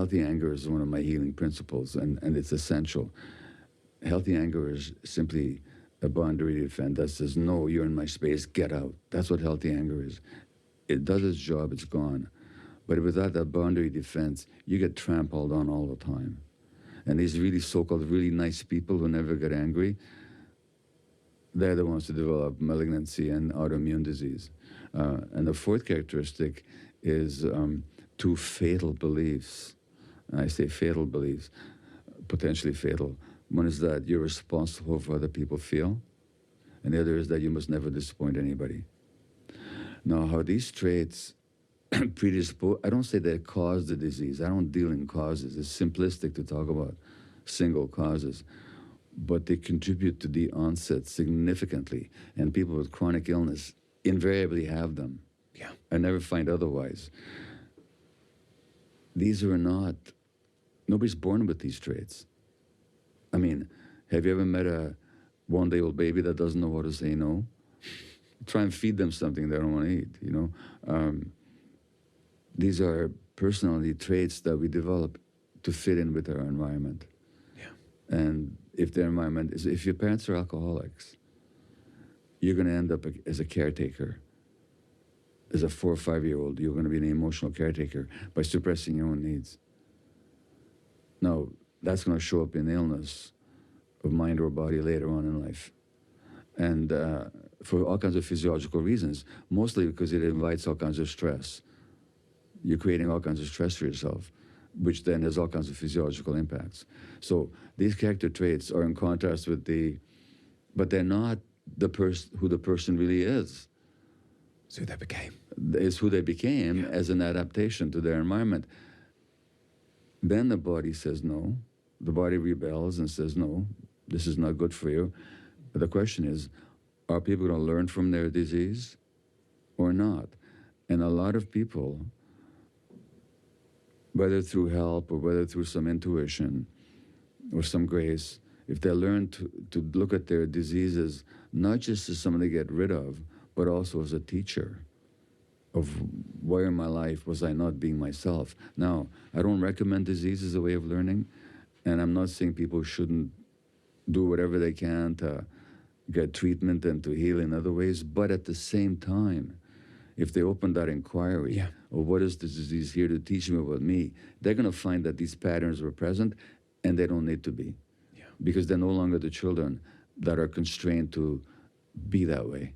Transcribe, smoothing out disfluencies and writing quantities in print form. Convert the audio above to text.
healthy anger is one of my healing principles, and it's essential. Healthy anger is simply a boundary defense that says, no, you're in my space, get out. That's what healthy anger is. It does its job, it's gone. But without that boundary defense, you get trampled on all the time. And these really so-called really nice people who never get angry, they're the ones who develop malignancy and autoimmune disease. And the fourth characteristic is two fatal beliefs. And I say fatal beliefs, potentially fatal. One is that you're responsible for how other people feel, and the other is that you must never disappoint anybody. Now, how these traits predispose, I don't say they cause the disease. I don't deal in causes. It's simplistic to talk about single causes. But they contribute to the onset significantly. And people with chronic illness invariably have them. Yeah. I never find otherwise. These are not, nobody's born with these traits. I mean, have you ever met a one-day-old baby that doesn't know how to say no? Try and feed them something they don't want to eat, you know? These are personality traits that we develop to fit in with our environment. Yeah. And if their environment is, if your parents are alcoholics, you're going to end up as a caretaker. As a 4 or 5-year-old, you're going to be an emotional caretaker by suppressing your own needs. Now, that's going to show up in illness of mind or body later on in life. And for all kinds of physiological reasons, mostly because it invites all kinds of stress. You're creating all kinds of stress for yourself, which then has all kinds of physiological impacts. So these character traits are in contrast with but they're not who the person really is. It's who they became. It's who they became as an adaptation to their environment. Then the body says no. The body rebels and says, no, this is not good for you. But the question is, are people going to learn from their disease or not? And a lot of people, whether through help or whether through some intuition or some grace, if they learn to look at their diseases not just as something to get rid of, but also as a teacher of where in my life was I not being myself. Now, I don't recommend disease as a way of learning, and I'm not saying people shouldn't do whatever they can to get treatment and to heal in other ways, but at the same time, if they open that inquiry of what is this disease here to teach me about me, they're going to find that these patterns were present and they don't need to be. Yeah. Because they're no longer the children that are constrained to be that way.